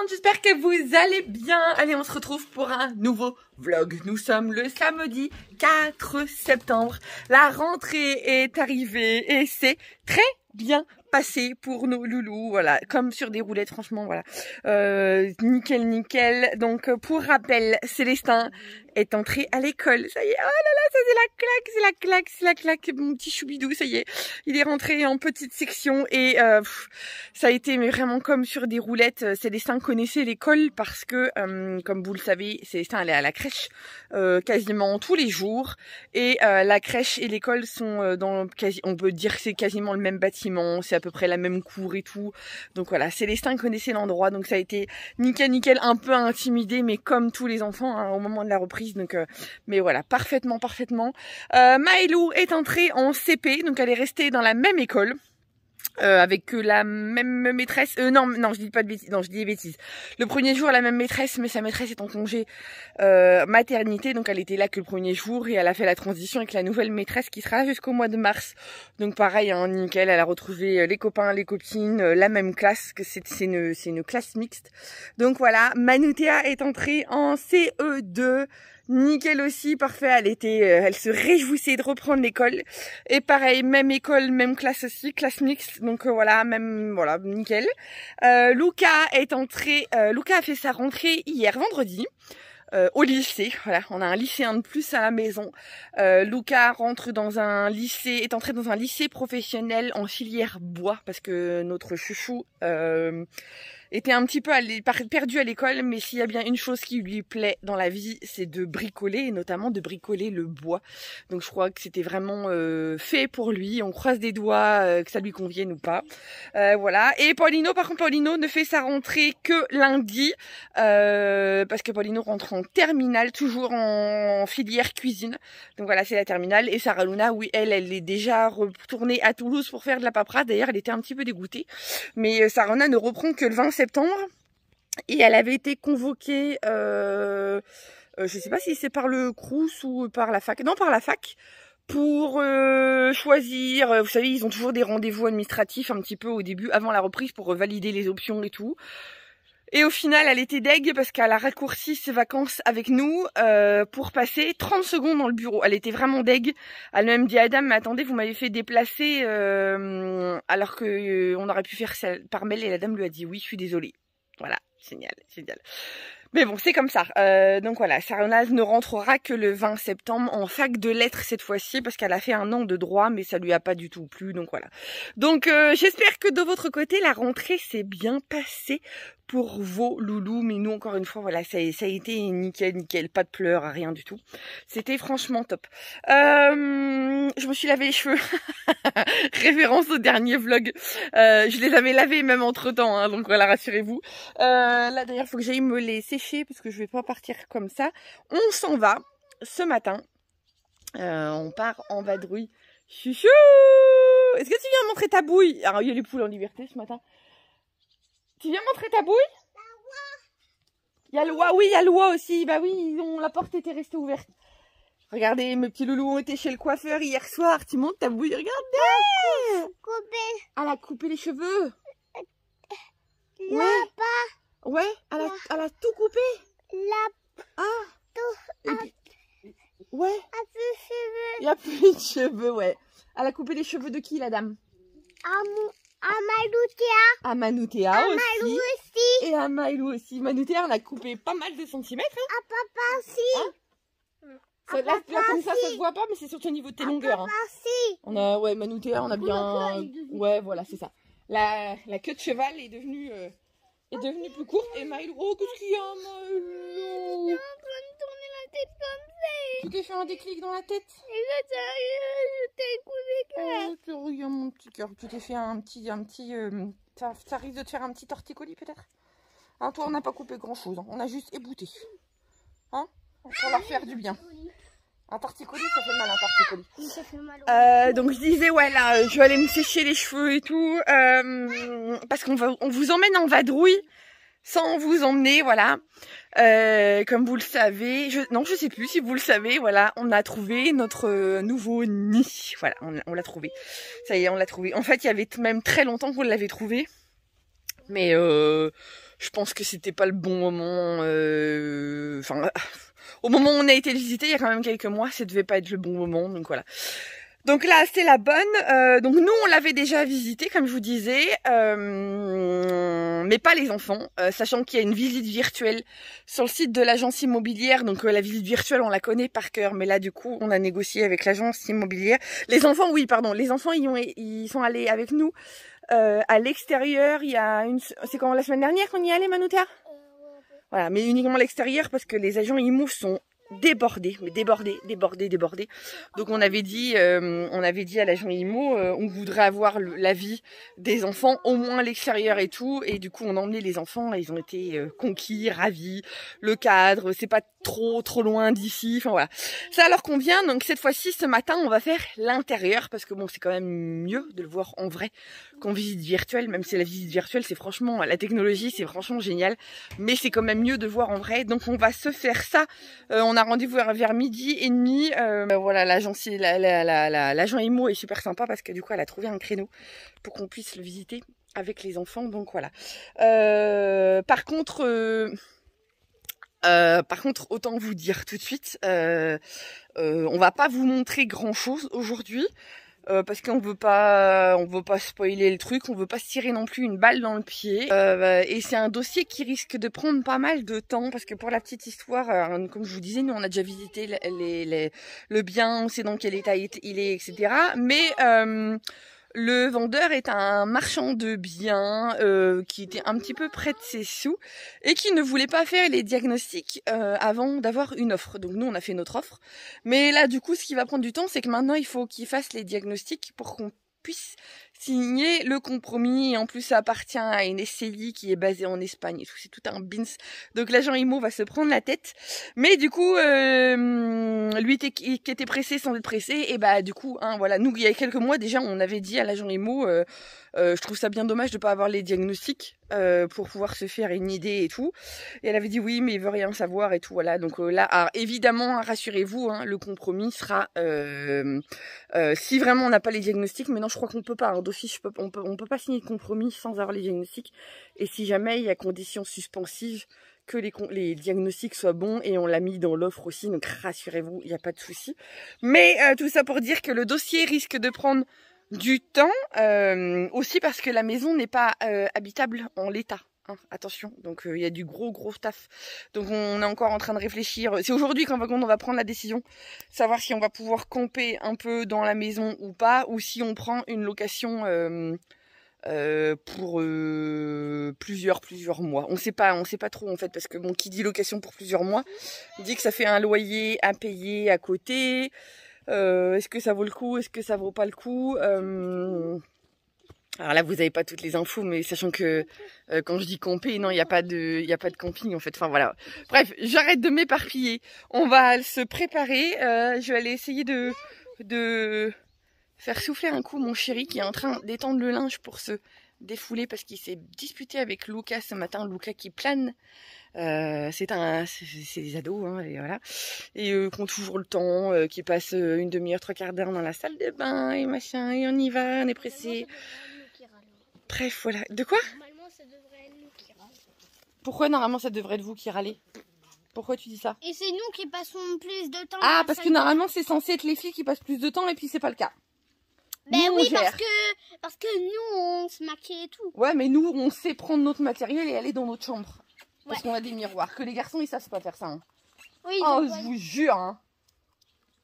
monde, j'espère que vous allez bien. Allez, on se retrouve pour un nouveau vlog. Nous sommes le samedi 4 septembre. La rentrée est arrivée et c'est très bien passé pour nos loulous, voilà, comme sur des roulettes, franchement, voilà, nickel, nickel. Donc, pour rappel, Célestin est entré à l'école, ça y est, oh là là, ça c'est la claque, c'est la claque, c'est la claque, mon petit choubidou, ça y est, il est rentré en petite section et ça a été mais vraiment comme sur des roulettes. Célestin connaissait l'école parce que, comme vous le savez, Célestin allait à la crèche quasiment tous les jours et la crèche et l'école sont dans on peut dire que c'est quasiment le même bâtiment, c'est à peu près la même cour et tout. Donc voilà, Célestin connaissait l'endroit, donc ça a été nickel, nickel, un peu intimidé, mais comme tous les enfants hein, au moment de la reprise. Donc, mais voilà, parfaitement, parfaitement. Maëlou est entrée en CP, donc elle est restée dans la même école. Avec la même maîtresse, non, je dis pas de bêtises, non, je dis des bêtises. Le premier jour, la même maîtresse, mais sa maîtresse est en congé maternité, donc elle était là que le premier jour et elle a fait la transition avec la nouvelle maîtresse qui sera là jusqu'au mois de mars. Donc pareil, hein, nickel, elle a retrouvé les copains, les copines, la même classe, que c'est une classe mixte. Donc voilà, Manoutéa est entrée en CE2. Nickel aussi, parfait, elle se réjouissait de reprendre l'école. Et pareil, même école, même classe aussi, classe mixte. Donc voilà, voilà, nickel. Luca est entré, Luca a fait sa rentrée hier vendredi. Au lycée, voilà, on a un lycéen de plus à la maison. Luca rentre dans un lycée, est entré dans un lycée professionnel en filière bois parce que notre chouchou était un petit peu perdu à l'école, mais s'il y a bien une chose qui lui plaît dans la vie, c'est de bricoler, et notamment de bricoler le bois. Donc je crois que c'était vraiment fait pour lui. On croise des doigts que ça lui convienne ou pas. Voilà. Et Paulino, par contre, Paulino ne fait sa rentrée que lundi, parce que Paulino rentre en terminale, toujours en filière cuisine. Donc voilà, c'est la terminale. Et Sarah Luna, oui, elle est déjà retournée à Toulouse pour faire de la paperasse. D'ailleurs, elle était un petit peu dégoûtée. Mais Sarah Luna ne reprend que le 20 septembre. Et elle avait été convoquée, je sais pas si c'est par le Crous ou par la fac. Non, par la fac. Pour choisir, vous savez, ils ont toujours des rendez-vous administratifs un petit peu au début, avant la reprise, pour valider les options et tout. Et au final, elle était deg parce qu'elle a raccourci ses vacances avec nous pour passer 30 secondes dans le bureau. Elle était vraiment deg. Elle m'a même dit à Adam, mais attendez, vous m'avez fait déplacer alors que on aurait pu faire ça par mail. Et la dame lui a dit oui, je suis désolée. Voilà, génial, génial. Mais bon, c'est comme ça. Donc voilà, Sarah ne rentrera que le 20 septembre en fac de lettres cette fois-ci parce qu'elle a fait un an de droit, mais ça lui a pas du tout plu. Donc voilà. Donc j'espère que de votre côté, la rentrée s'est bien passée pour vos loulous. Mais nous, encore une fois, voilà, ça a été nickel, nickel. Pas de pleurs, rien du tout. C'était franchement top. Je me suis lavé les cheveux. Référence au dernier vlog. Je les avais lavés même entre temps, hein, donc voilà, rassurez-vous. Là d'ailleurs, faut que j'aille me les sécher parce que je vais pas partir comme ça. On s'en va ce matin. On part en vadrouille. Chouchou! Est-ce que tu viens montrer ta bouille? Alors, il y a les poules en liberté ce matin. Tu viens montrer ta bouille? Il y a le oie, oui, il y a le oie aussi. Bah oui, la porte était restée ouverte. Regardez, mes petits loulous ont été chez le coiffeur hier soir. Tu montes ta bouille, regardez! Elle a coupé les cheveux. Ouais. Ouais, elle a tout coupé. Ouais. Il n'y a plus de cheveux, ouais. Elle a coupé les cheveux de qui, la dame? À Manoutéa aussi. Et à Maëlou aussi. Manoutéa, on a coupé pas mal de centimètres. Hein. À papa aussi. Hein, là, comme ça se voit pas, mais c'est surtout au niveau de tes longueurs. Hein. On a, ouais, Manoutéa, on a bien... Ouais, voilà, c'est ça. La queue de cheval est devenue plus courte. Et Maëlou, oh, qu'est-ce qu'il y a, Maëlou? Je suis en train de tourner la tête comme ça. Tu t'es fait un déclic dans la tête? Je t'ai coupé. Oh, regarde mon petit cœur. Tu t'es fait ça risque de te faire un petit torticolis peut-être? Hein, toi, on n'a pas coupé grand-chose. Hein. On a juste ébouté. Hein? Pour leur faire du bien. Un torticolis, ça fait mal, un torticolis. Ça fait mal. Donc je disais, ouais, là, je vais aller me sécher les cheveux et tout. Parce qu'on vous emmène en vadrouille sans vous emmener, voilà. Comme vous le savez, je sais plus si vous le savez, voilà, on a trouvé notre nouveau nid. Voilà, on l'a trouvé. Ça y est, on l'a trouvé. En fait, il y avait même très longtemps qu'on l'avait trouvé. Mais je pense que c'était pas le bon moment. Enfin, au moment où on a été le visiter, il y a quand même quelques mois, ça devait pas être le bon moment, donc voilà. Donc là, c'est la bonne. Donc nous, on l'avait déjà visité, comme je vous disais, mais pas les enfants, sachant qu'il y a une visite virtuelle sur le site de l'agence immobilière. Donc la visite virtuelle, on la connaît par cœur, mais là, du coup, on a négocié avec l'agence immobilière. Les enfants, oui, pardon, les enfants, ils sont allés avec nous à l'extérieur. Il y a c'est quand la semaine dernière qu'on y est allé, Manouta? Voilà, mais uniquement à l'extérieur parce que les agents IMO sont débordés, mais débordés. Donc on avait dit à l'agent IMO, on voudrait avoir l'avis des enfants, au moins à l'extérieur et tout. Et du coup, on a emmené les enfants et ils ont été conquis, ravis. Le cadre, c'est pas trop loin d'ici. Enfin voilà, ça leur convient. Donc cette fois-ci, ce matin, on va faire l'intérieur parce que bon, c'est quand même mieux de le voir en vrai qu'en visite virtuelle. Même si la visite virtuelle, c'est franchement la technologie, c'est franchement génial, mais c'est quand même mieux de voir en vrai. Donc on va se faire ça. On a rendez-vous vers 12h30. Voilà, l'agent IMO est super sympa parce que du coup, elle a trouvé un créneau pour qu'on puisse le visiter avec les enfants. Donc voilà. Par contre, autant vous dire tout de suite, on va pas vous montrer grand-chose aujourd'hui. Parce qu'on veut pas spoiler le truc, on veut pas se tirer non plus une balle dans le pied. Et c'est un dossier qui risque de prendre pas mal de temps parce que pour la petite histoire, comme je vous disais, nous on a déjà visité le bien, on sait dans quel état il est, etc. Mais le vendeur est un marchand de biens qui était un petit peu près de ses sous et qui ne voulait pas faire les diagnostics avant d'avoir une offre. Donc nous, on a fait notre offre. Mais là, du coup, ce qui va prendre du temps, c'est que maintenant, il faut qu'il fasse les diagnostics pour qu'on puisse signer le compromis. Et en plus, ça appartient à une SCI qui est basée en Espagne. C'est tout un bins. Donc l'agent IMO va se prendre la tête. Mais du coup, lui qui était pressé sans être pressé, et bah du coup, hein, voilà, nous il y a quelques mois déjà, on avait dit à l'agent IMO, je trouve ça bien dommage de pas avoir les diagnostics pour pouvoir se faire une idée et tout. Et elle avait dit oui, mais il veut rien savoir et tout, voilà. Donc là, alors, évidemment, rassurez-vous, hein, le compromis sera si vraiment on n'a pas les diagnostics. Mais non, je crois qu'on peut pas. Hein, d'office, on peut pas signer de compromis sans avoir les diagnostics. Et si jamais il y a conditions suspensives, que les diagnostics soient bons, et on l'a mis dans l'offre aussi, donc rassurez-vous, il n'y a pas de souci. Mais tout ça pour dire que le dossier risque de prendre du temps, aussi parce que la maison n'est pas habitable en l'état. Hein, attention, donc il y a du gros taf. Donc on est encore en train de réfléchir. C'est aujourd'hui qu'on va prendre la décision, savoir si on va pouvoir camper un peu dans la maison ou pas, ou si on prend une location pour plusieurs mois. On sait pas trop en fait, parce que bon, qui dit location pour plusieurs mois dit que ça fait un loyer à payer à côté. Est-ce que ça vaut le coup, est-ce que ça vaut pas le coup? Alors là, vous avez pas toutes les infos, mais sachant que quand je dis camper, non, il y a pas de camping en fait. Enfin voilà. Bref, j'arrête de m'éparpiller. On va se préparer. Je vais aller essayer de faire souffler un coup mon chéri qui est en train d'étendre le linge pour se défouler parce qu'il s'est disputé avec Lucas ce matin. Lucas qui plane. C'est des ados, hein, et voilà. Et qui ont toujours le temps, qui passent une demi-heure, 3/4 d'heure dans la salle de bain et machin, et on y va, on est pressé. Bref, voilà. De quoi? Normalement, ça devrait être nous qui râlons. Pourquoi normalement ça devrait être vous qui râlez? Pourquoi tu dis ça? Et c'est nous qui passons plus de temps. Ah, parce que normalement c'est censé être les filles qui passent plus de temps, et puis c'est pas le cas. Ben Nous, oui, on gère. parce que nous, on se maquille et tout. Ouais, mais nous, on sait prendre notre matériel et aller dans notre chambre. Parce Ouais. qu'on a des miroirs. Que les garçons, ils savent pas faire ça. Hein. Oui, Oh, je vous jure. Hein.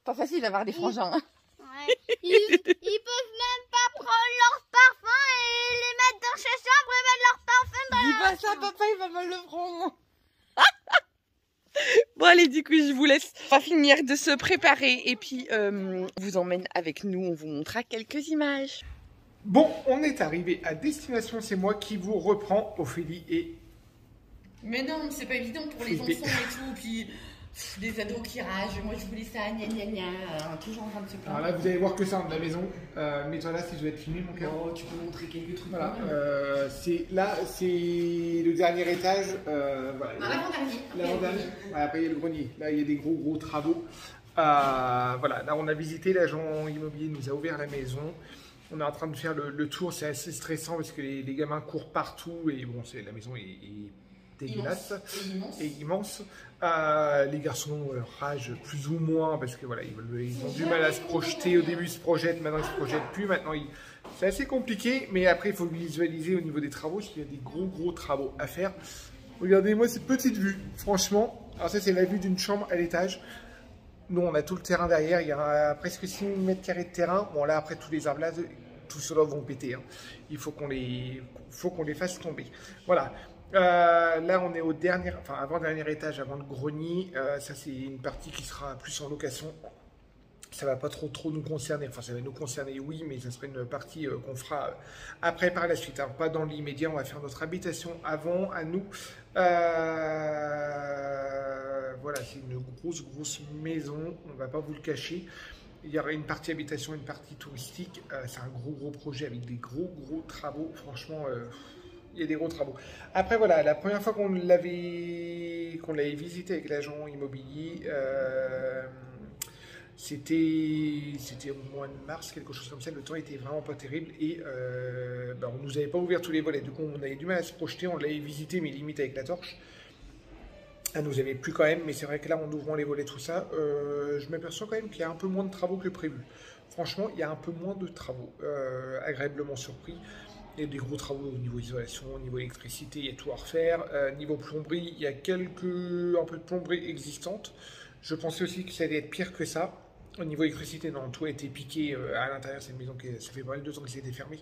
Pas facile d'avoir des frangins. Hein. ouais. Ils peuvent même pas prendre leur parfum et les mettre dans sa chambre et mettre leur parfum dans Dis pas ça, papa, il va me le prendre. Bon, allez, du coup, je vous laisse. On va finir de se préparer et puis on vous emmène avec nous. On vous montrera quelques images. Bon, on est arrivé à destination. C'est moi qui vous reprends, Ophélie et... Mais non, c'est pas évident pour les enfants et tout. Puis des ados qui ragent. Moi, je voulais ça, gna gna gna. Toujours en train de se plaindre. Alors là, vous allez voir que ça de la maison. Mets-toi là si je vais être filmé, mon cœur. Oh, tu peux montrer quelques trucs. Voilà. C'est le dernier étage. Voilà. L'avant-dernier. L'avant-dernier. Voilà, après, il y a le grenier. Là, il y a des gros travaux. Voilà. Là, on a visité. L'agent immobilier nous a ouvert la maison. On est en train de faire le tour. C'est assez stressant parce que les gamins courent partout. Et bon, la maison est dégueulasse Immense. et immense. Les garçons ragent plus ou moins parce que voilà, ils ont du mal à se projeter. Au début, ils se projettent, maintenant ils se projettent plus. Maintenant, c'est assez compliqué, mais après, il faut visualiser au niveau des travaux, parce qu'il y a des gros travaux à faire. Regardez-moi cette petite vue, franchement. Alors ça, c'est la vue d'une chambre à l'étage. Nous, on a tout le terrain derrière. Il y a presque 6 mètres carrés de terrain. Bon, là, après, tous les arbres là, tout cela vont péter. Hein. Il faut qu'on les fasse tomber. Voilà. Là, on est au dernier, enfin, avant-dernier étage, avant le grenier. Ça, c'est une partie qui sera plus en location. Ça va pas trop nous concerner. Enfin, ça va nous concerner, oui, mais ça serait une partie qu'on fera après par la suite. Alors, pas dans l'immédiat. On va faire notre habitation avant, à nous. Voilà, c'est une grosse maison. On va pas vous le cacher. Il y aura une partie habitation, une partie touristique. C'est un gros projet avec des gros travaux. Franchement, il y a des gros travaux. Après, voilà, la première fois qu'on l'avait visité avec l'agent immobilier, c'était au mois de mars, quelque chose comme ça. Le temps était vraiment pas terrible et on nous avait pas ouvert tous les volets. Du coup, on avait du mal à se projeter. On l'avait visité, mais limite avec la torche. Elle nous avait plu quand même, mais c'est vrai que là, en ouvrant les volets, tout ça, je m'aperçois quand même qu'il y a un peu moins de travaux que prévu. Franchement, il y a un peu moins de travaux. Agréablement surpris. Il y a des gros travaux au niveau isolation, au niveau électricité, il y a tout à refaire. Niveau plomberie, il y a un peu de plomberie existante. Je pensais aussi que ça allait être pire que ça. Au niveau électricité, non, tout a été piqué à l'intérieur. C'est une maison qui ça fait pas mal de temps que c'était fermé.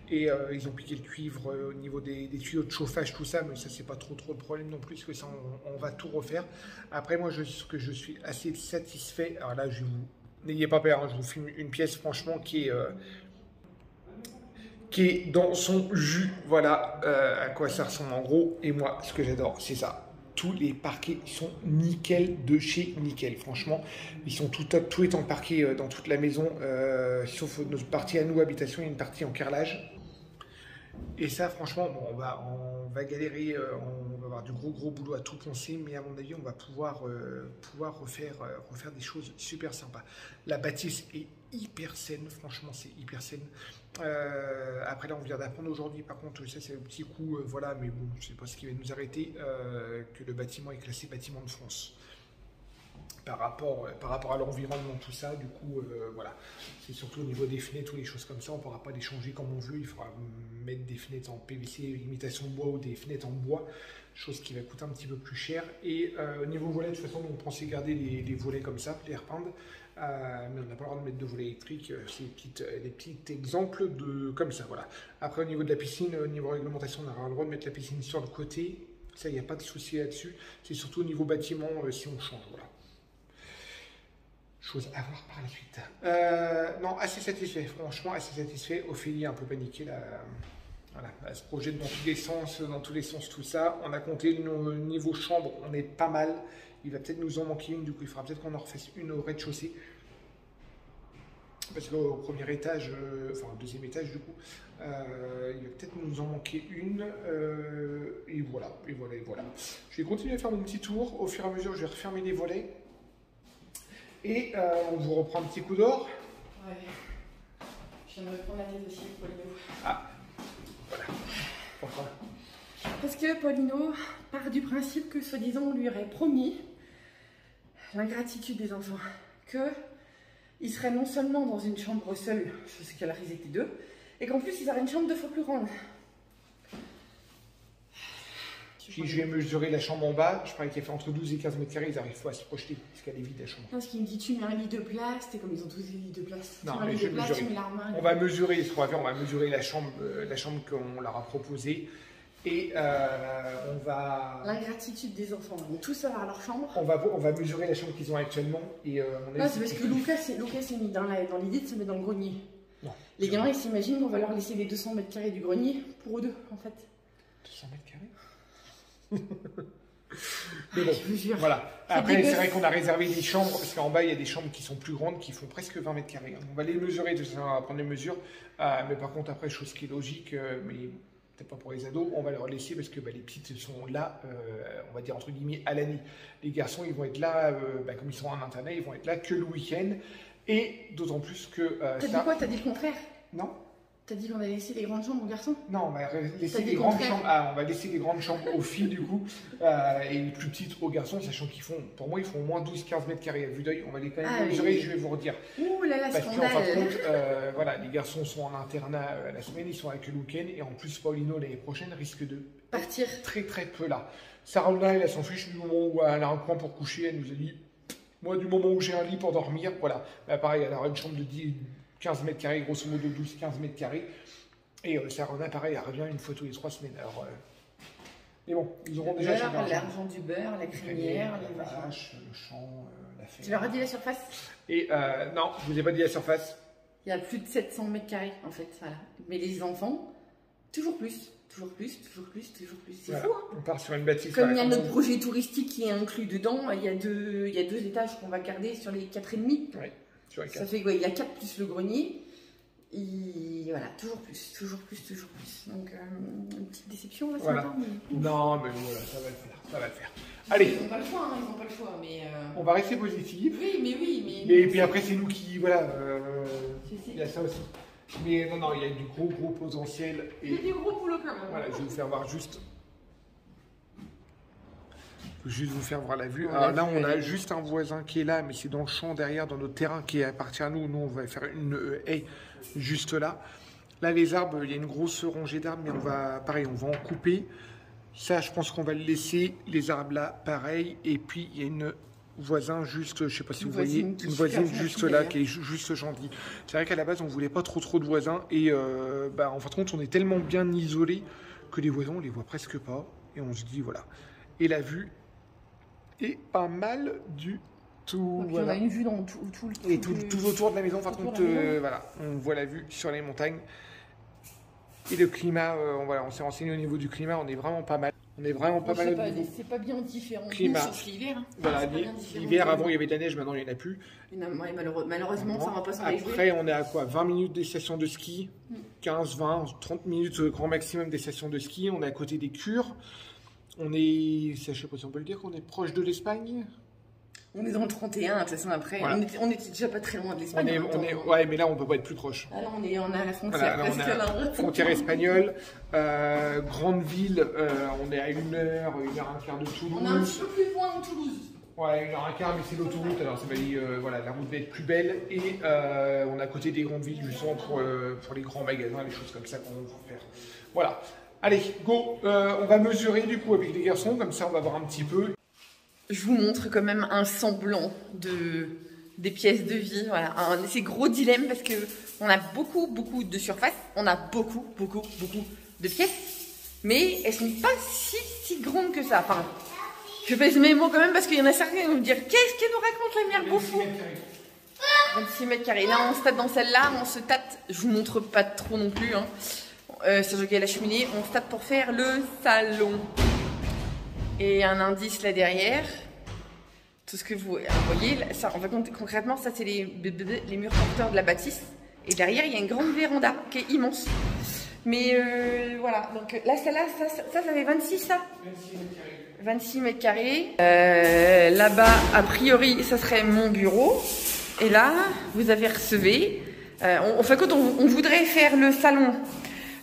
Et ils ont piqué le cuivre au niveau des tuyaux de chauffage, tout ça. Mais ça, c'est pas trop le problème non plus, parce que ça, on va tout refaire. Après, moi, je suis assez satisfait. Alors là, n'ayez pas peur, hein, je vous filme une pièce, franchement, qui est dans son jus. Voilà à quoi ça ressemble en gros. Et moi, ce que j'adore, c'est ça. Tous les parquets sont nickel de chez nickel. Franchement, ils sont tout top. Tout est en parquet dans toute la maison. Sauf notre partie à nous, habitation, il y a une partie en carrelage. Et ça, franchement, bon, on va galérer. On va avoir du gros boulot à tout poncer. Mais à mon avis, on va pouvoir refaire des choses super sympas. La bâtisse est hyper saine. Franchement, c'est hyper saine. Après là on vient d'apprendre aujourd'hui, par contre ça c'est un petit coup, voilà, mais bon, je sais pas ce qui va nous arrêter, que le bâtiment est classé bâtiment de France par rapport à l'environnement, tout ça. Du coup voilà, c'est surtout au niveau des fenêtres ou les choses comme ça, on ne pourra pas les changer comme on veut. Il faudra mettre des fenêtres en PVC imitation bois ou des fenêtres en bois, chose qui va coûter un petit peu plus cher. Et au niveau volet, de toute façon on pensait garder les volets comme ça, les repeindre. Mais on n'a pas le droit de mettre de volets électriques. C'est des petits exemples comme ça, voilà. Après au niveau de la piscine, au niveau réglementation, on aura le droit de mettre la piscine sur le côté. Ça, il n'y a pas de souci là-dessus. C'est surtout au niveau bâtiment si on change, voilà. Chose à voir par la suite. Non, assez satisfait, franchement assez satisfait. Ophélie un peu paniquée là. Voilà, elle se projette dans tous les sens, tout ça. On a compté nos niveaux chambre, on est pas mal. Il va peut-être nous en manquer une, du coup il faudra peut-être qu'on en refasse une au rez-de-chaussée. Parce qu'au premier étage, enfin au deuxième étage du coup, il va peut-être nous en manquer une. Et voilà. Je vais continuer à faire mon petit tour. Au fur et à mesure, je vais refermer les volets. Et on vous reprend un petit coup d'or. Ouais. Je viens de me prendre la tête aussi, Paulino. Ah, voilà. Pourquoi ? Parce que Paulino part du principe que, soi-disant, on lui aurait promis l'ingratitude des enfants. Qu'ils seraient non seulement dans une chambre seule, parce qu'alors ils étaient deux, et qu'en plus ils auraient une chambre 2 fois plus grande. Si je vais mesurer la chambre en bas, je parie qu'elle fait entre 12 et 15 mètres carrés, ils arrivent pas à se projeter, parce qu'elle est vide la chambre. Parce qu'il me dit, tu mets un lit de place, c'est comme ils ont tous des lits de place. Non, tu mets un mais lit je de vais place, mesurer. tu mets l'armoire. On va mesurer, ce qu'on va faire, on va mesurer la chambre qu'on leur a proposée. Et on va... L'ingratitude des enfants, ils vont tous avoir leur chambre. On va mesurer la chambre qu'ils ont actuellement. Et non, c'est parce que Lucas s'est mis dans l'idée de se mettre dans le grenier. Non. Les gamins, ils s'imaginent qu'on va leur laisser les 200 mètres carrés du grenier pour eux deux, en fait. 200 mètres carrés. Mais bon, je vous jure. voilà. Après, c'est vrai qu'on a réservé des chambres, parce qu'en bas, il y a des chambres qui sont plus grandes, qui font presque 20 mètres carrés. On va les mesurer, on va prendre les mesures. Mais par contre, après, chose qui est logique, mais peut-être pas pour les ados, on va leur laisser, parce que les petites sont là, on va dire entre guillemets, à l'année. Les garçons, ils vont être là, comme ils sont en internat, ils vont être là que le week-end. Et d'autant plus que... T'as dit quoi? T'as dit le contraire? Non. T'as dit qu'on allait laisser les grandes chambres aux garçons? Non, on va laisser les grandes chambres. Ah, on va laisser les grandes chambres aux filles du coup et les plus petites aux garçons, sachant qu'ils font, pour moi, ils font au moins 12-15 mètres carrés à vue d'œil. On va les quand même mesurer, je vais vous redire. Ouh là là, parce scandale. qu'en fin de compte, voilà, les garçons sont en internat la semaine, ils sont avec le week-end et en plus Paulino l'année prochaine risque de partir très peu là. Sarah, elle s'en fiche du moment où elle a un coin pour coucher. Elle nous a dit, moi, du moment où j'ai un lit pour dormir, voilà. Bah, pareil, elle aura une chambre de 15 mètres carrés, grosso modo 12-15 mètres carrés. Et Sarah, pareil, elle revient une fois tous les 3 semaines. Alors, mais bon, ils auront déjà chacun l'argent du beurre, la crémière, la vache, le champ, la ferme. Tu leur as dit la surface? Et non, je vous ai pas dit la surface. Il y a plus de 700 mètres carrés en fait, voilà. Mais les enfants, toujours plus. Toujours plus. C'est voilà. fou, hein. On part sur une bâtisse. Comme il y a notre projet touristique qui est inclus dedans, il y a deux étages qu'on va garder sur les 4,5. Oui, sur les 4. Ça fait quoi? Il y a 4 plus le grenier. Et voilà, toujours plus. Donc, une petite déception là ce matin. Mais... Non, mais voilà, ça va le faire. Allez. Ils n'ont pas le choix, hein, ils n'ont pas le choix. Mais on va rester positif. Oui. Mais puis après, c'est nous qui, voilà, il y a ça aussi. Mais non, il y a du gros potentiel. Et... Il y a du gros boulot quand même. Voilà, je vais vous faire voir juste vous faire voir la vue. Alors là, on a juste un voisin qui est là, mais c'est dans le champ derrière, dans notre terrain qui appartient à nous. Nous, on va faire une haie juste là. Là, les arbres, il y a une grosse rangée d'arbres, mais on va en couper. Ça, je pense qu'on va le laisser. Les arbres là, pareil. Et puis, il y a une voisin juste, je sais pas si vous voyez, une voisine juste là, qui est juste gentille. C'est vrai qu'à la base, on voulait pas trop de voisins. Et en fin de compte, on est tellement bien isolés que les voisins, on les voit presque pas. Et on se dit, voilà. Et la vue est pas mal du tout. Donc, voilà. On a une vue dans tout autour de la maison. Par contre, voilà, on voit la vue sur les montagnes. Et le climat, on s'est renseigné au niveau du climat, on est vraiment pas mal. C'est pas bien différent. Climat. Sauf l'hiver. Hein. Voilà, l'hiver, avant il y avait de la neige, maintenant il n'y en a plus. Malheureusement, ça va pas s'en réjouir. Après, on est à quoi? 20 minutes des stations de ski, 15, 20, 30 minutes grand maximum des stations de ski. On est à côté des Cures. On est, je sais pas si on peut le dire, qu'on est proche de l'Espagne. On est dans le 31, de toute façon, après. Voilà. On était déjà pas très loin de l'Espagne. Ouais, mais là, on peut pas être plus proche. Ah là, on est à la frontière. Voilà, là, on est à la frontière espagnole. Grande ville, on est à 1 heure, 1h15 de Toulouse. On est un petit peu plus loin de Toulouse. Ouais, 1h15, mais c'est l'autoroute, alors ça va aller, voilà, la route va être plus belle. Et on est à côté des grandes villes, justement, pour les grands magasins, les choses comme ça qu'on va faire. Voilà. Allez, go, on va mesurer du coup avec les garçons, comme ça on va voir un petit peu. Je vous montre quand même un semblant des pièces de vie, voilà, c'est gros dilemme parce que on a beaucoup de surface, on a beaucoup de pièces, mais elles sont pas si grandes que ça. Enfin, je pèse mes mots quand même parce qu'il y en a certains qui vont me dire qu'est-ce qu'elle nous raconte la mère Beaufou. 26 mètres carrés. Là, on se tâte dans celle-là, on se tâte. Je vous montre pas trop non plus, hein. Sachant qu'il y a la cheminée, on se tape pour faire le salon. Et un indice là derrière. Tout ce que vous voyez, ça, en fait, concrètement, ça c'est les murs porteurs de la bâtisse. Et derrière, il y a une grande véranda qui est immense. Mais voilà, donc là, celle-là, ça fait 26, ça 26 mètres carrés. Là-bas, a priori, ça serait mon bureau. Et là, vous avez recevé. En fait, quand on voudrait faire le salon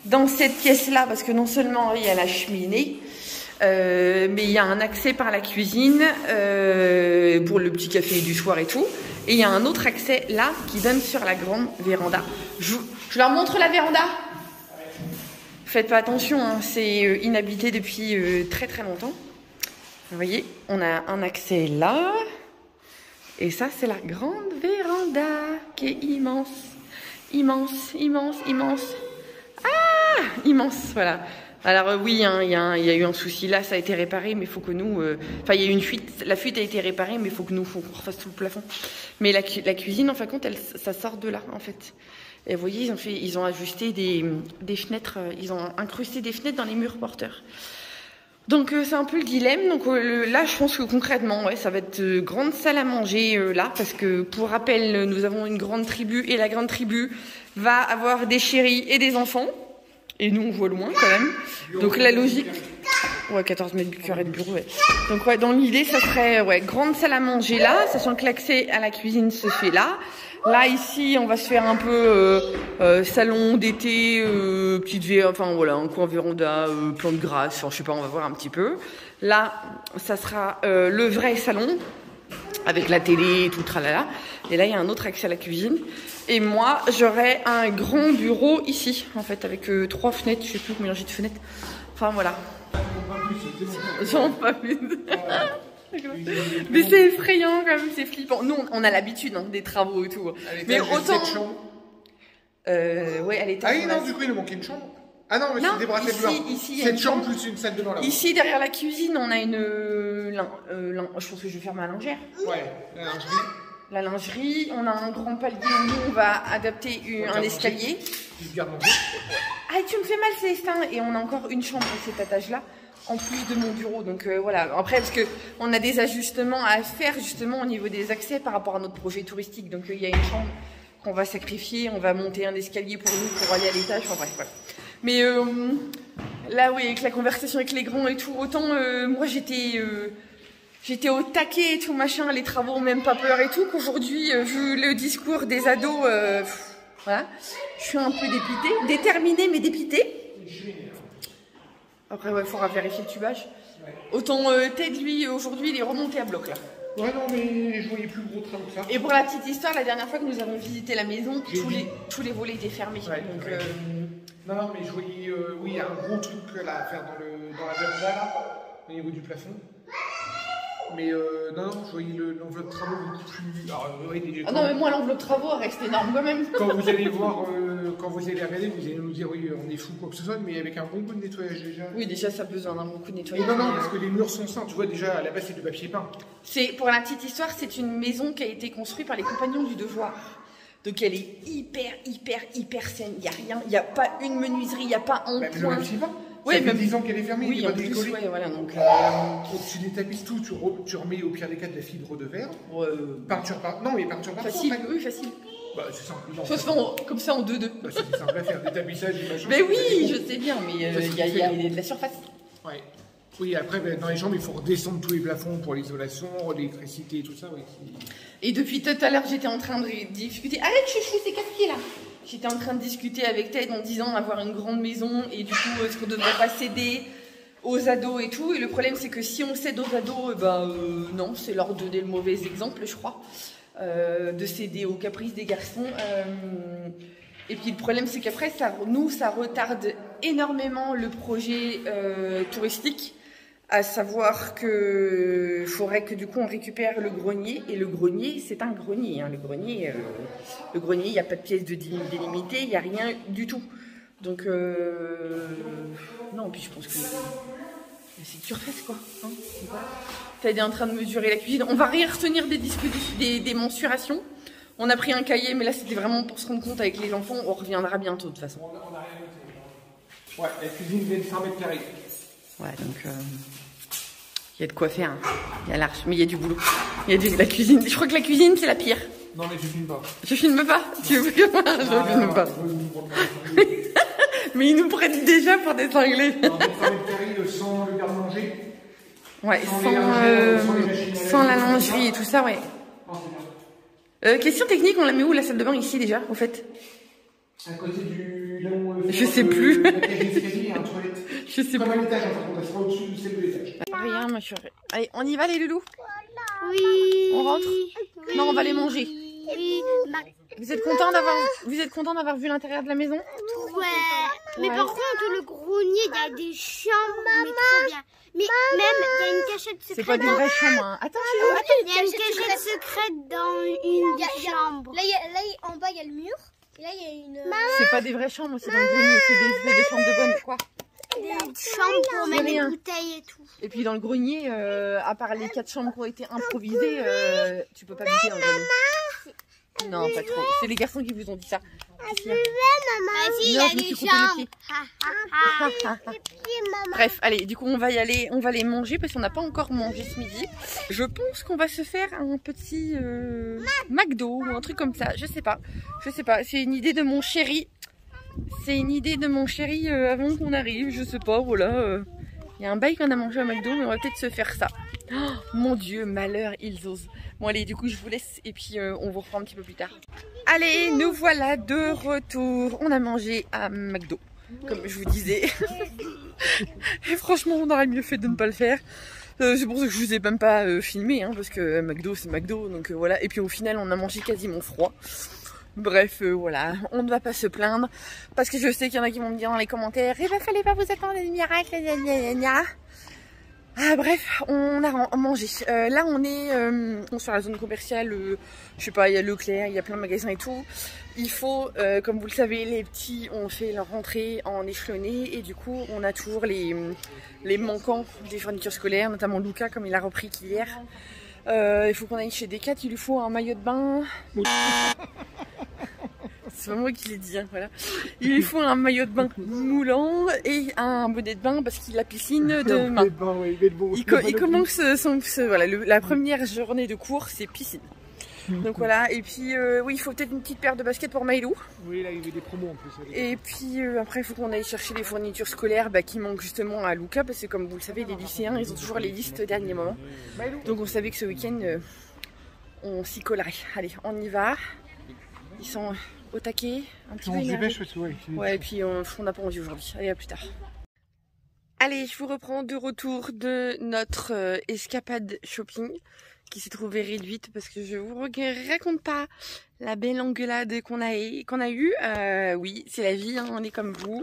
dans cette pièce-là, parce que non seulement il y a la cheminée, mais il y a un accès par la cuisine pour le petit café du soir et tout. Et il y a un autre accès là qui donne sur la grande véranda. Je leur montre la véranda. Faites pas attention, hein, c'est inhabité depuis très longtemps. Vous voyez, on a un accès là. Et ça, c'est la grande véranda qui est immense. Immense. Ah, immense, voilà. Alors oui, hein, il y a eu un souci là, ça a été réparé, mais il faut que nous... Enfin, il y a eu une fuite, la fuite a été réparée, mais il faut qu'on refasse tout le plafond. Mais la cuisine, en fin de compte, ça sort de là, en fait. Et vous voyez, ils ont ajusté des fenêtres, ils ont incrusté des fenêtres dans les murs porteurs. Donc c'est un peu le dilemme. Donc là, je pense que concrètement, ouais, ça va être grande salle à manger là, parce que pour rappel, nous avons une grande tribu, et la grande tribu va avoir des chéris et des enfants. Et nous, on voit loin quand même. Donc la logique... Ouais, 14 mètres carrés de bureau, ouais. Donc ouais, dans l'idée, ça serait grande salle à manger là, sachant que l'accès à la cuisine se fait là. Là, ici, on va se faire un peu salon d'été, petite vie, enfin voilà, un coin véranda, plante grasse, enfin je sais pas, on va voir un petit peu. Là, ça sera le vrai salon, avec la télé et tout, tralala. Et là, il y a un autre accès à la cuisine. Et moi, j'aurai un grand bureau ici, en fait, avec 3 fenêtres, je sais plus combien j'ai de fenêtres. Enfin voilà. J'en pas plus. Mais c'est effrayant quand même, c'est flippant. Nous, on a l'habitude des travaux et tout. Mais autant. Ouais, elle était. Ah oui, non, du coup, il nous manquait une chambre. Ah non, mais c'est des bracelets blancs. Ici, cette chambre plus une salle de bain là. Ici, derrière la cuisine, on a une. Je pense que je vais faire ma lingère. Ouais, la lingerie. La lingerie, on a un grand palier où nous, on va adapter un escalier. Ah, tu me fais mal, Célestin. Et on a encore une chambre à cet étage-là, en plus de mon bureau. Donc voilà. Après, parce que on a des ajustements à faire justement au niveau des accès par rapport à notre projet touristique. Donc il y a une chambre qu'on va sacrifier, on va monter un escalier pour nous pour aller à l'étage. Enfin bref, voilà. Mais là, oui, avec la conversation avec les grands et tout, autant moi j'étais au taquet et tout machin, les travaux même pas peur et tout, qu'aujourd'hui, vu le discours des ados, voilà, je suis un peu dépitée, déterminée mais dépitée. Après, ouais, il faudra vérifier le tubage. Ouais. Autant Ted, lui, aujourd'hui, il est remonté à bloc là. Ouais, non, mais je voyais plus gros travaux que ça. Et pour la petite histoire, la dernière fois que nous avons visité la maison, tous les volets étaient fermés. Ouais, donc, non, mais je voyais, oui, il y a un gros truc là à faire dans la véranda là, au niveau du plafond. Mais non, je voyais l'enveloppe travaux beaucoup plus. Alors, ah non, mais moi, l'enveloppe travaux reste énorme quand même. Quand vous allez voir, quand vous allez regarder, vous allez nous dire oui, on est fou, quoi que ce soit, mais avec un bon coup de nettoyage déjà. Oui, déjà, ça a besoin d'un bon coup de nettoyage. Non, parce que les murs sont sains, tu vois, déjà à la base, c'est du papier peint. Pour la petite histoire, c'est une maison qui a été construite par les compagnons du devoir. Donc elle est hyper saine. Il n'y a rien, il n'y a pas une menuiserie, il n'y a pas un point. Oui, même 10 ans qu'elle est fermée, oui, il est en pas plus, décollé. ouais, voilà, donc, tu détapisses tout, tu remets au pire des cas de la fibre de verre. Peinture par. Non, mais peinture par. Facile, oui, facile. Bah, c'est simple. Ça se fait comme ça en 2-2. Bah, c'est simple à faire, détapissage, imagine. Mais oui, je sais bien, mais il y a de la surface. Ouais. Oui, après, dans les chambres, il faut redescendre tous les plafonds pour l'isolation, l'électricité et tout ça. Oui. Et depuis tout à l'heure, j'étais en train de discuter. Arrête, chouchou, c'est 4 pieds là. J'étais en train de discuter avec Ted en disant avoir une grande maison et du coup, est-ce qu'on ne devrait pas céder aux ados et tout. Et le problème, c'est que si on cède aux ados, non, c'est leur donner le mauvais exemple, je crois, de céder aux caprices des garçons. Et puis le problème, c'est qu'après, ça retarde énormément le projet touristique. À savoir que faudrait que du coup on récupère le grenier, et le grenier c'est un grenier, hein. Le grenier il n'y a pas de pièce de délimité, il n'y a rien du tout. Donc non, puis je pense que c'est que tu refais quoi. Hein, T'es en train de mesurer la cuisine. On va retenir des mensurations. On a pris un cahier, mais là c'était vraiment pour se rendre compte avec les enfants. On reviendra bientôt de toute façon. On a rien noté. Ouais, la cuisine fait 100 mètres carrés. Ouais, donc il y a de quoi faire, hein. Il y a large, mais il y a du boulot. Il y a la cuisine. Je crois que la cuisine, c'est la pire. Non, mais je filme pas. Je filme pas. Tu veux que moi je filme pas. Mais ils nous prennent déjà pour des cinglés. 100 mètres carrés sans le garde-manger. Ouais, sans la lingerie et tout ça, ouais. Question technique, on la met où la salle de bain ici déjà, au fait? À côté du. Je sais plus. Je sais pas. L'étage, ça sera au-dessus de celle de l'étage. Rien, ma chérie. Allez, on y va les loulous? Oui. On rentre? Oui. Non, on va les manger. Oui. Vous êtes content d'avoir vu l'intérieur de la maison? Ouais. Mais par contre, le grenier, il y a des chambres, mais trop bien. Mais même, il y a une cachette secrète. C'est pas des vraies chambres, hein. Attends, il y a une cachette secrète dans une chambre. Là, en bas, il y a le mur. Et là, il y a une. C'est pas des vraies chambres, c'est dans le grenier. C'est des chambres de bonne, quoi. Des chambres pour mettre des bouteilles et tout. Et puis dans le grenier, à part les 4 chambres qui ont été improvisées, tu peux pas habiter dans le grenier. Non, pas trop. C'est les garçons qui vous ont dit ça. Il y a des chambres. Bref, allez, du coup on va y aller, on va les manger parce qu'on n'a pas encore mangé ce midi. Je pense qu'on va se faire un petit McDo ou un truc comme ça, je sais pas. C'est une idée de mon chéri. Avant qu'on arrive, je sais pas, voilà. Il y a un bail qu'on a mangé à McDo, mais on va peut-être se faire ça. Oh, mon Dieu, malheur, ils osent. Bon allez, du coup je vous laisse et puis on vous reprend un petit peu plus tard. Allez, nous voilà de retour. On a mangé à McDo, comme je vous disais. Et franchement, on aurait mieux fait de ne pas le faire. C'est pour ça que je vous ai même pas filmé, hein, parce que McDo c'est McDo, donc voilà. Et puis au final, on a mangé quasiment froid. Bref, voilà, on ne va pas se plaindre, parce que je sais qu'il y en a qui vont me dire dans les commentaires, il fallait pas vous attendre à des miracles, gna gna gna. Ah bref, on a mangé. Là on est sur la zone commerciale, je sais pas, il y a Leclerc, il y a plein de magasins et tout. Il faut, comme vous le savez, les petits ont fait leur rentrée en échelonné et du coup on a toujours les manquants des fournitures scolaires, notamment Lucas comme il a repris qu'hier. Il faut qu'on aille chez Decat, il lui faut un maillot de bain. C'est pas moi qui l'ai dit, hein, voilà. Il lui faut un maillot de bain moulant et un bonnet de bain parce qu'il a piscine demain. Il commence voilà, la première journée de cours, c'est piscine. Donc voilà, et puis oui, il faut peut-être une petite paire de baskets pour Maïlou. Oui, là il y avait des promos en plus. Et puis après, il faut qu'on aille chercher les fournitures scolaires qui manquent justement à Lucas parce que comme vous le savez, les lycéens, ils ont toujours les listes au dernier moment. Donc on savait que ce week-end, on s'y collerait. Allez, on y va. Ils sont au taquet, un petit peu énervés. Ouais, et puis on n'a pas envie aujourd'hui. Allez, à plus tard. Allez, je vous reprends de retour de notre escapade shopping qui s'est trouvée réduite parce que je vous raconte pas la belle engueulade qu'on a eue. Oui, c'est la vie, hein, on est comme vous.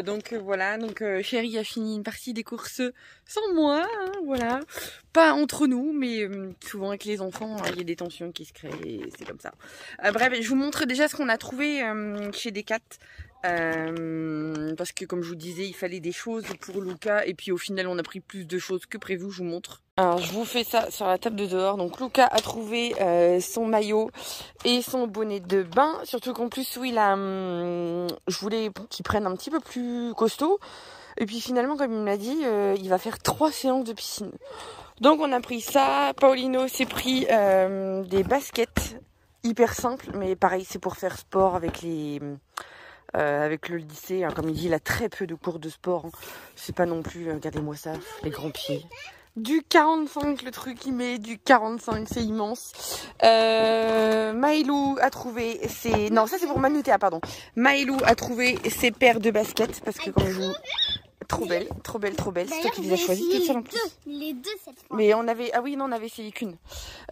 Donc voilà, Chérie a fini une partie des courses sans moi, hein, voilà. Pas entre nous, mais souvent avec les enfants, il y a des tensions qui se créent, c'est comme ça. Bref, je vous montre déjà ce qu'on a trouvé chez Decat. Parce que comme je vous disais, il fallait des choses pour Lucas et puis au final on a pris plus de choses que prévu, je vous montre. Alors je vous fais ça sur la table de dehors. Donc Lucas a trouvé son maillot et son bonnet de bain, surtout qu'en plus oui là, je voulais qu'il prenne un petit peu plus costaud et puis finalement comme il me l'a dit, il va faire 3 séances de piscine. Donc on a pris ça. Paulino s'est pris des baskets hyper simples, mais pareil c'est pour faire sport avec avec le lycée, hein, comme il dit, il a très peu de cours de sport. Hein. C'est pas non plus, regardez-moi ça, les grands pieds. Du 45, le truc il met du 45, c'est immense. Maïlou a trouvé ses... Non, ça c'est pour Manoutéa, pardon. Maïlou a trouvé ses paires de baskets, parce que comme je vous... Trop belle, trop belle, trop belle. C'est toi qui les as choisies toutes seules en plus. Les deux cette fois. Mais on avait, ah oui non, on avait essayé qu'une.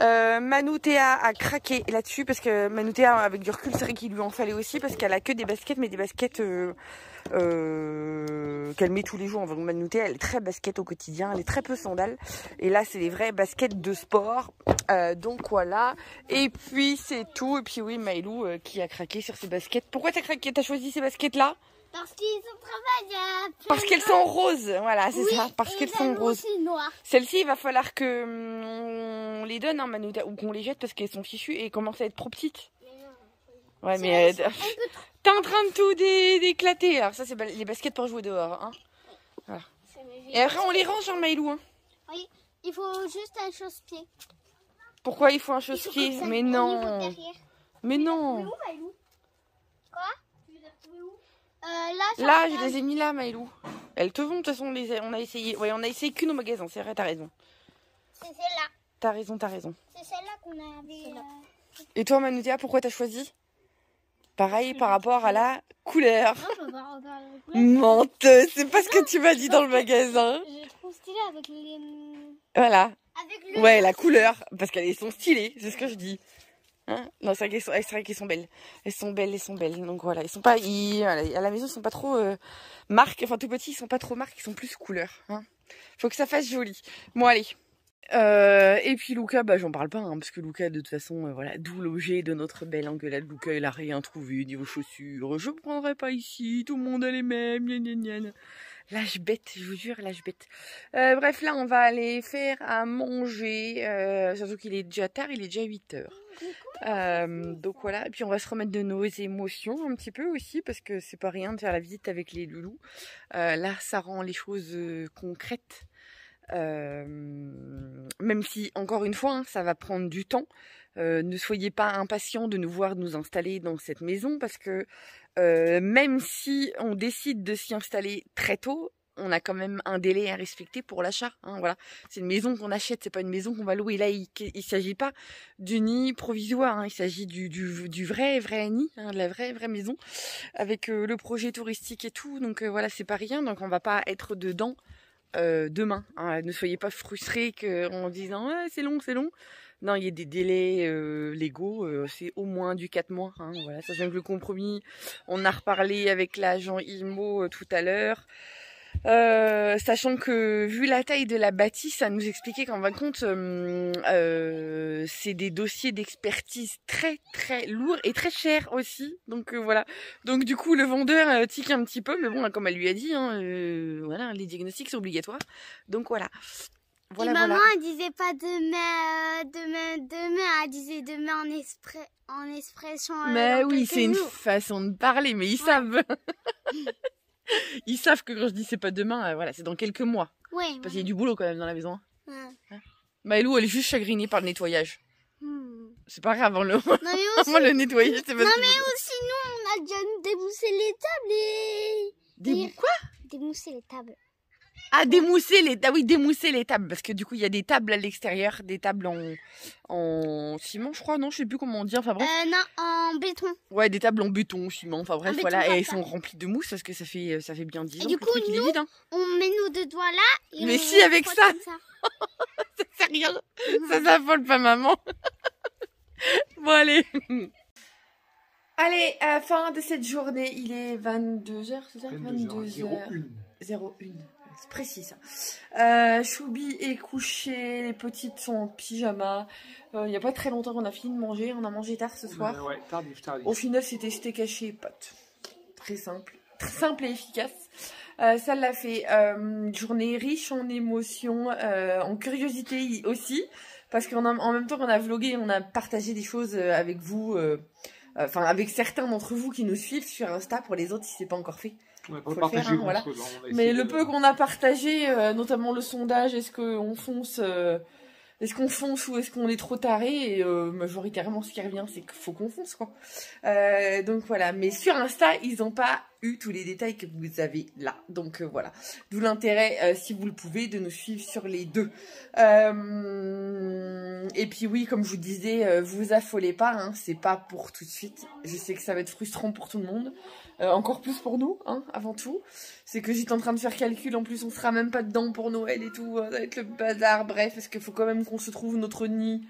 Manoutéa a craqué là-dessus parce que Manoutéa avec du recul, c'est vrai qu'il lui en fallait aussi parce qu'elle a que des baskets, mais des baskets qu'elle met tous les jours. Donc Manoutéa, elle est très basket au quotidien, elle est très peu sandales. Et là, c'est des vraies baskets de sport. Donc voilà. Et puis c'est tout. Et puis oui, Maïlou qui a craqué sur ses baskets. Pourquoi t'as craqué? T'as choisi ces baskets là? Parce qu'ils sont travaillables. Parce qu'elles sont roses, voilà, c'est ça. Parce qu'elles sont roses. Celles-ci, il va falloir que on les donne, hein, Manoutéa, ou qu'on les jette parce qu'elles sont fichues et commencent à être trop petites. Ouais, mais t'es en train de tout d'éclater. Alors ça, c'est les baskets pour jouer dehors, hein. Voilà. Et après, on les range, hein, Maïlou. Hein. Oui, il faut juste un chausse-pied. Pourquoi il faut un chausse-pied? Mais non. Mais non. Quoi? Là, je les ai mis là, Maïlou. Elles te vont, de toute façon, on a essayé. Ouais, on a essayé qu'une au magasin, c'est vrai, t'as raison. C'est celle-là. T'as raison, t'as raison. C'est celle-là qu'on avait. Et toi, Manoutéa, pourquoi t'as choisi? Pareil par rapport à la couleur. Menteuse, c'est pas ce que tu m'as dit dans le magasin. Je trouve stylé avec les... Voilà. Avec le... Ouais, la couleur, parce qu'elles sont stylées, c'est ce que je dis. Hein, non, c'est vrai qu'elles sont belles. Elles sont belles. Donc voilà, ils sont pas, à la maison, ils sont pas trop marques. Enfin, tout petits, ils sont pas trop marques, ils sont plus couleurs. Hein. Faut que ça fasse joli. Bon, allez. Et puis Lucas, j'en parle pas, hein, parce que Lucas, de toute façon, voilà, d'où l'objet de notre belle engueulade. Lucas, il a rien trouvé niveau chaussures. Je prendrai pas ici, tout le monde a les mêmes. Gna gna gna. Lâche bête, je vous jure, lâche bête. Bref, là, on va aller faire à manger. Surtout qu'il est déjà tard, il est déjà 8 h. Donc voilà, et puis on va se remettre de nos émotions un petit peu aussi, parce que c'est pas rien de faire la visite avec les loulous. Là, ça rend les choses concrètes. Même si, encore une fois, hein, ça va prendre du temps. Ne soyez pas impatients de nous voir nous installer dans cette maison, parce que même si on décide de s'y installer très tôt, on a quand même un délai à respecter pour l'achat. Hein, voilà. C'est une maison qu'on achète, c'est pas une maison qu'on va louer. Là, il s'agit pas du nid provisoire, hein, il s'agit du vrai nid, hein, de la vraie maison, avec le projet touristique et tout. Donc voilà, c'est pas rien. Donc on va pas être dedans demain. Hein. Ne soyez pas frustrés en disant c'est long. Non, il y a des délais légaux, c'est au moins du 4 mois. Hein, voilà, sachant que le compromis, on a reparlé avec l'agent IMO tout à l'heure. Sachant que vu la taille de la bâtisse, ça nous expliquait qu'en fin de compte c'est des dossiers d'expertise très lourds et très chers aussi. Donc voilà. Donc du coup le vendeur tique un petit peu, mais bon comme elle lui a dit, hein, voilà, les diagnostics sont obligatoires. Donc voilà. Et maman elle disait pas demain, elle disait demain en expression. Mais oui, c'est une façon de parler, mais ils savent. Ils savent que quand je dis c'est pas demain, voilà, c'est dans quelques mois. Ouais. Parce qu'il y a du boulot quand même dans la maison. Ouais. Maëlou, elle est juste chagrinée par le nettoyage. C'est pas grave, le... Non, mais aussi... Moi, le nettoyage, c'est pas... Non, mais aussi, nous, on a déjà démoussé les tables et... Quoi? Démousser les tables. Ah, démousser les... Ah oui, démousser les tables. Parce que du coup, il y a des tables à l'extérieur, des tables en ciment, je crois. Non, je sais plus comment on dit. Enfin bref. Non, en béton. Ouais, des tables en béton, ciment. Enfin bref, béton, voilà. Et elles sont remplies de mousse parce que ça fait bien 10 ans du que coup, le truc, il est vide. Hein. On met nos deux doigts là. Et mais si, avec ça. Ça sert rien. Ça s'affole pas, maman. Bon, allez. Allez, à la fin de cette journée, il est 22h, c'est ça? 22h. 01. C'est précis ça. Choubi est couché, les petites sont en pyjama. Il n'y a pas très longtemps qu'on a fini de manger. On a mangé tard ce soir. Ouais, tardif. Au final, c'était steak haché et pâtes. Très simple et efficace. Ça l'a fait. Une journée riche en émotions, en curiosité aussi. Parce qu'en même temps qu'on a vlogué, on a partagé des choses avec vous. Enfin, avec certains d'entre vous qui nous suivent sur Insta. Pour les autres, si c'est pas encore fait. On n'a pas partagé voilà. chose, hein, mais le peu qu'on a partagé, notamment le sondage, est-ce qu'on fonce ou est-ce qu'on est trop taré? Et majoritairement, ce qui revient, c'est qu'il faut qu'on fonce, quoi. Donc voilà. Mais sur Insta, ils n'ont pas eu tous les détails que vous avez là. Donc voilà. D'où l'intérêt, si vous le pouvez, de nous suivre sur les deux. Et puis oui, comme je vous disais, vous affolez pas. Hein, c'est pas pour tout de suite. Je sais que ça va être frustrant pour tout le monde. Encore plus pour nous, hein, avant tout. C'est que j'étais en train de faire calcul, en plus on sera même pas dedans pour Noël et tout, ça va être le bazar, bref, parce qu'il faut quand même qu'on se trouve notre nid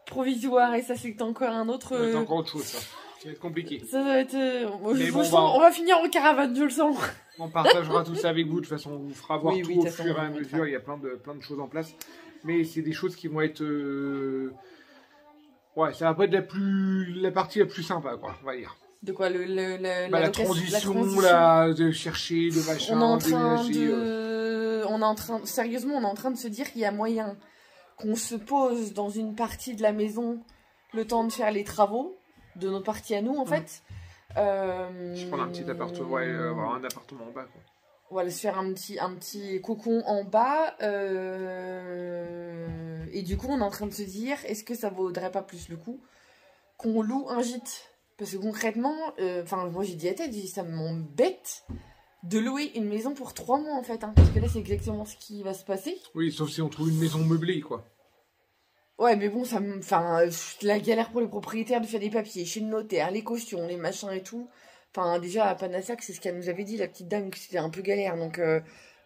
provisoire, et ça c'est encore un autre... C'est encore autre chose, ça. Ça va être compliqué. Ça va être... on va finir en caravane, je le sens. On partagera tout ça avec vous, de toute façon, on vous fera voir tout au fur et à mesure, il y a plein de choses en place. Mais c'est des choses qui vont être... Ouais, ça va pas être la partie la plus sympa, quoi, on va dire. De quoi la transition, de chercher, de machin, sérieusement, on est en train de se dire qu'il y a moyen qu'on se pose dans une partie de la maison le temps de faire les travaux de notre partie à nous, en fait. Je prends un petit appartement, avoir un appartement en bas, quoi. Voilà, se faire un petit cocon en bas. Et du coup, on est en train de se dire, est-ce que ça vaudrait pas plus le coup qu'on loue un gîte? Parce que concrètement, moi j'ai dit à Ted, ça m'embête de louer une maison pour 3 mois en fait. Hein, parce que là, c'est exactement ce qui va se passer. Oui, sauf si on trouve une maison meublée, quoi. Ouais, mais bon, la galère pour les propriétaires de faire des papiers, chez le notaire, les cautions, les machins et tout. Enfin, déjà, à Panassac, c'est ce qu'elle nous avait dit, la petite dame, que c'était un peu galère. Donc,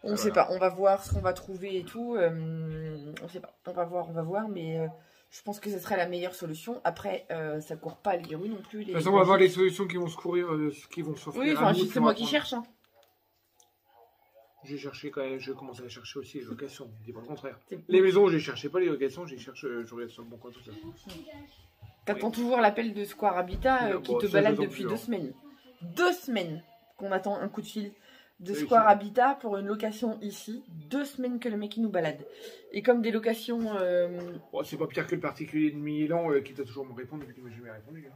on sait pas. On va voir ce qu'on va trouver et tout. On sait pas. On va voir, mais... je pense que ce serait la meilleure solution. Après, ça court pas les rues non plus. De toute façon, on va voir les solutions qui vont se courir, qui vont s'offrir. Oui, enfin, c'est moi qui cherche. Hein. J'ai cherché quand même, je commence à chercher aussi les locations. Je dis pas le contraire. Les maisons, je cherchais pas les locations, je regarde sur le bon coin, tout ça. T'attends toujours l'appel de Square Habitat qui te balade depuis 2 semaines. 2 semaines qu'on attend un coup de fil de Square Habitat pour une location ici. 2 semaines que le mec il nous balade. Et comme des locations... c'est pas pire que le particulier de Milan qui doit toujours me répondre depuis que je lui ai répondu. Hein.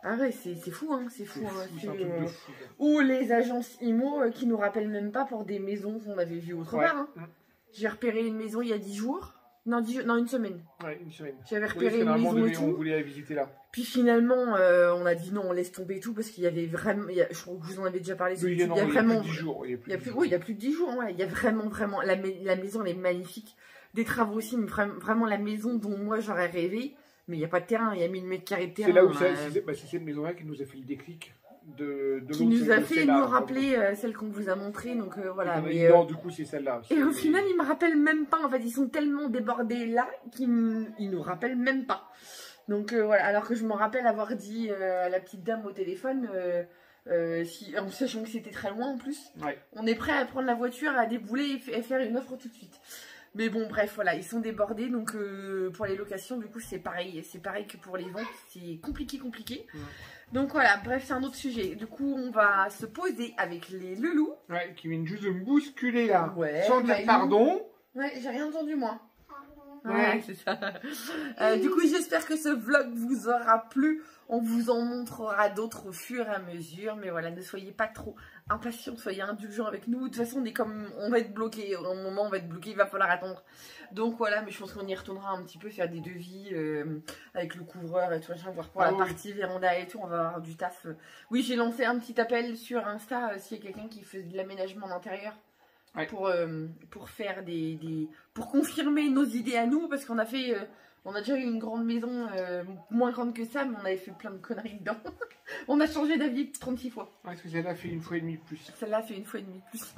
Ah ouais, c'est fou, hein, c'est fou. C'est un truc de fou. Ou les agences IMO qui nous rappellent même pas pour des maisons qu'on avait vues autre part. Hein. J'ai repéré une maison il y a 10 jours. Non, non, une semaine. Ouais, une semaine. J'avais Oui, repéré une maison et on tout. voulait la visiter là. Puis finalement, on a dit non, on laisse tomber tout parce qu'il y avait vraiment. Je crois que vous en avez déjà parlé. Oui, il y a plus vraiment. de 10 jours. Il y a oui, il y a plus de 10 jours. Ouais. Il y a vraiment. La maison, elle est magnifique. Des travaux aussi, mais vraiment la maison dont moi j'aurais rêvé. Mais il n'y a pas de terrain. Il y a 1000 mètres carrés de terrain. C'est là où c'est cette maison-là qui nous a fait le déclic. Qui nous a fait nous rappeler celle qu'on vous a montrée. Donc voilà. Mais, non, du coup, c'est celle-là. Et au final, ils me rappellent même pas. En fait, ils sont tellement débordés là qu'ils nous rappellent même pas. Donc voilà. Alors que je me rappelle avoir dit à la petite dame au téléphone, en sachant que c'était très loin en plus, ouais. On est prêt à prendre la voiture, à débouler et faire une offre tout de suite. Mais bon, bref, voilà, ils sont débordés. Donc pour les locations, du coup, c'est pareil. C'est pareil que pour les ventes. C'est compliqué. Ouais. Donc voilà, bref, c'est un autre sujet. Du coup, on va se poser avec les loulous. Ouais, qui viennent juste de me bousculer là. Ouais. Sans dire pardon. Ouais, j'ai rien entendu moi. Ouais, c'est ça. Du coup, j'espère que ce vlog vous aura plu. On vous en montrera d'autres au fur et à mesure. Mais voilà, ne soyez pas trop impatients, soyez indulgents avec nous. De toute façon, on va être bloqué. Au moment où on va être bloqué, il va falloir attendre. Donc voilà, mais je pense qu'on y retournera un petit peu, faire des devis avec le couvreur et tout, voir pour la partie véranda et tout. On va avoir du taf. Oui, j'ai lancé un petit appel sur Insta s'il y a quelqu'un qui fait de l'aménagement d'intérieur. Ouais. Pour faire pour confirmer nos idées à nous, parce qu'on a fait on a déjà eu une grande maison moins grande que ça, mais on avait fait plein de conneries dedans. On a changé d'avis 36 fois. Ouais, parce que celle-là fait 1,5 fois de plus. Celle-là fait 1,5 fois de plus.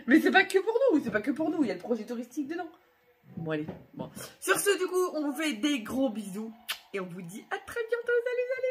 Mais c'est pas que pour nous, il y a le projet touristique dedans. Bon allez, bon. Sur ce, du coup, on vous fait des gros bisous et on vous dit à très bientôt. Salut, salut.